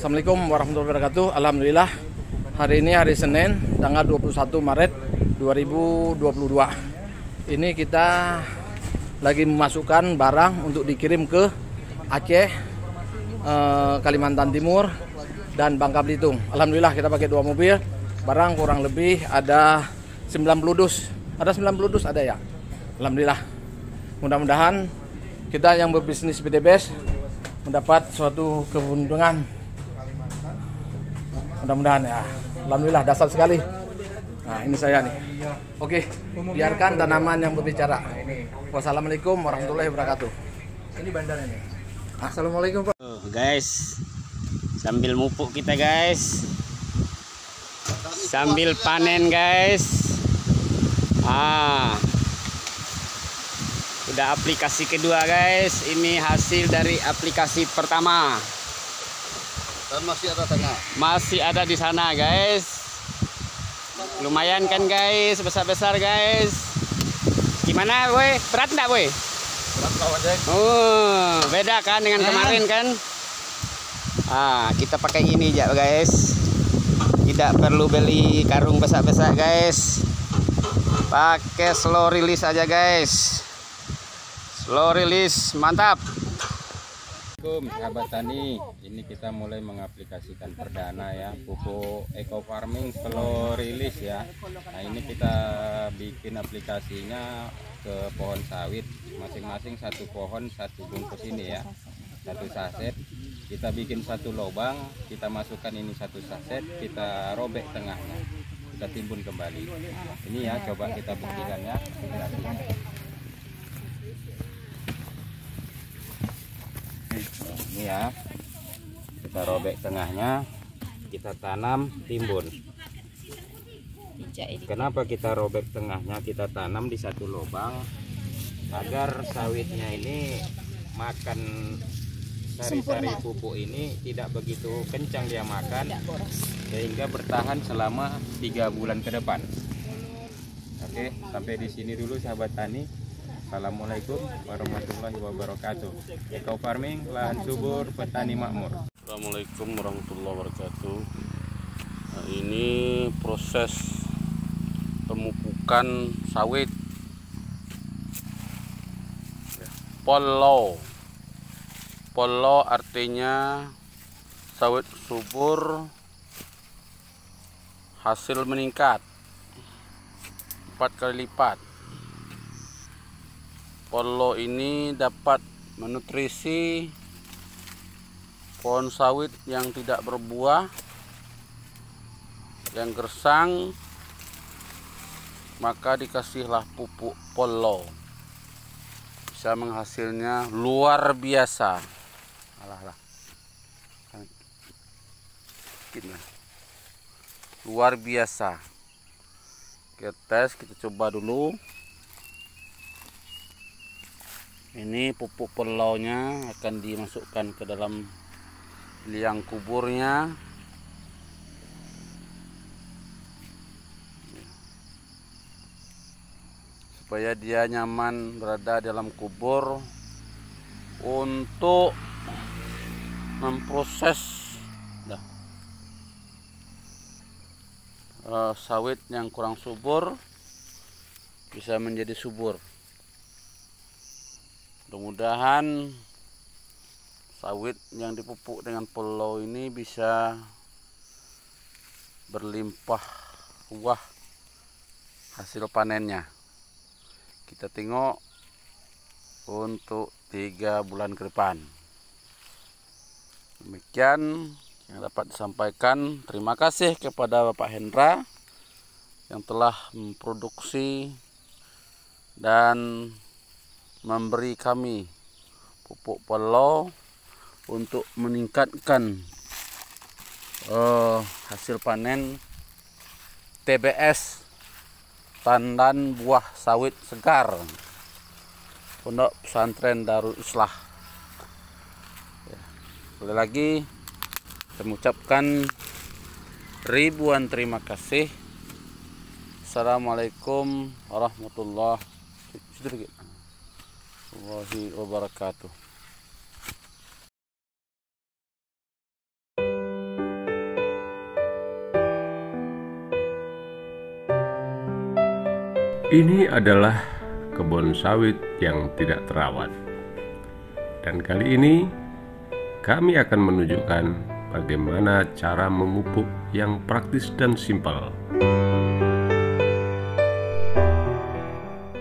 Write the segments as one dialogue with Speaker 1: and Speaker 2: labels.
Speaker 1: Assalamualaikum warahmatullahi wabarakatuh. Alhamdulillah, hari ini hari Senin tanggal 21 Maret 2022. Ini kita lagi memasukkan barang untuk dikirim ke Aceh, Kalimantan Timur, dan Bangka Belitung. Alhamdulillah kita pakai 2 mobil. Barang kurang lebih ada 90 dus. Ada 90 dus ada ya. Alhamdulillah. Mudah-mudahan kita yang berbisnis BDBS mendapat suatu keuntungan. Mudah-mudahan ya. Alhamdulillah, dasar sekali. Nah, ini saya nih. Oke, biarkan tanaman yang berbicara. Wassalamualaikum warahmatullahi wabarakatuh. Ini bandar ini. Assalamualaikum Pak.
Speaker 2: Guys, sambil mupuk kita guys, sambil panen guys. Udah aplikasi kedua guys. Ini hasil dari aplikasi pertama.
Speaker 3: Dan masih ada tengah.
Speaker 2: Masih ada di sana guys. Lumayan kan guys, besar-besar guys. Gimana boy? Berat enggak boy?
Speaker 3: Berat lawan Jack.
Speaker 2: Oh, beda kan dengan kemarin kan? Kita pakai ini aja guys. Tidak perlu beli karung besar-besar guys. Pakai slow release aja guys. Slow release, mantap.
Speaker 4: Assalamualaikum sahabat tani, ini kita mulai mengaplikasikan perdana ya, pupuk eco farming slow release ya. Nah, ini kita bikin aplikasinya ke pohon sawit, masing-masing satu pohon satu bungkus ini ya, satu saset. Kita bikin satu lubang, kita masukkan ini satu saset, kita robek tengahnya, kita timbun kembali. Ini ya, coba kita buktikan ya aplikasinya. Ini ya, kita robek tengahnya, kita tanam, timbun. Kenapa kita robek tengahnya, kita tanam di satu lubang agar sawitnya ini makan sari-sari pupuk ini tidak begitu kencang dia makan, sehingga bertahan selama 3 bulan ke depan. Oke, sampai di sini dulu sahabat tani. Assalamualaikum warahmatullahi wabarakatuh. Eco farming, lahan subur, petani makmur.
Speaker 5: Assalamualaikum warahmatullahi wabarakatuh. Nah, ini proses pemupukan sawit polo artinya sawit subur, hasil meningkat 4 kali lipat. Polo ini dapat menutrisi pohon sawit yang tidak berbuah, yang gersang, maka dikasihlah pupuk polo. Bisa menghasilnya luar biasa. Luar biasa. Kita tes, kita coba dulu. Ini pupuk pelonya akan dimasukkan ke dalam liang kuburnya. Supaya dia nyaman berada dalam kubur untuk memproses sawit yang kurang subur bisa menjadi subur. Mudah-mudahan sawit yang dipupuk dengan polo ini bisa berlimpah ruah hasil panennya. Kita tengok untuk 3 bulan ke depan. Demikian yang dapat disampaikan. Terima kasih kepada Bapak Hendra yang telah memproduksi dan memberi kami pupuk polo untuk meningkatkan hasil panen TBS, tandan buah sawit segar, Pondok Pesantren Darul Islah. Sekali lagi saya mengucapkan ribuan terima kasih. Assalamualaikum warahmatullahi wabarakatuh.
Speaker 6: Ini adalah kebun sawit yang tidak terawat. Dan kali ini kami akan menunjukkan bagaimana cara memupuk yang praktis dan simpel.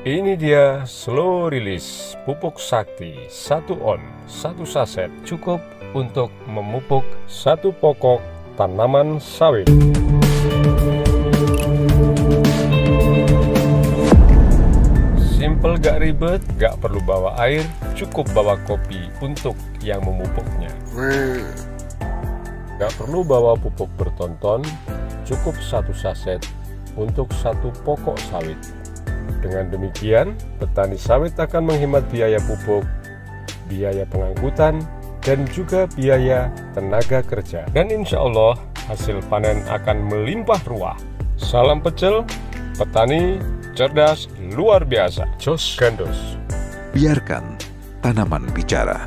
Speaker 6: Ini dia slow release pupuk sakti 1 on 1 saset, cukup untuk memupuk 1 pokok tanaman sawit. Simple, gak ribet, gak perlu bawa air, cukup bawa kopi untuk yang memupuknya. Gak perlu bawa pupuk bertonton, cukup 1 saset untuk 1 pokok sawit. Dengan demikian, petani sawit akan menghemat biaya pupuk, biaya pengangkutan, dan juga biaya tenaga kerja. Dan insya Allah, hasil panen akan melimpah ruah. Salam pecel, petani cerdas luar biasa. Jos Gandos.
Speaker 7: Biarkan tanaman bicara.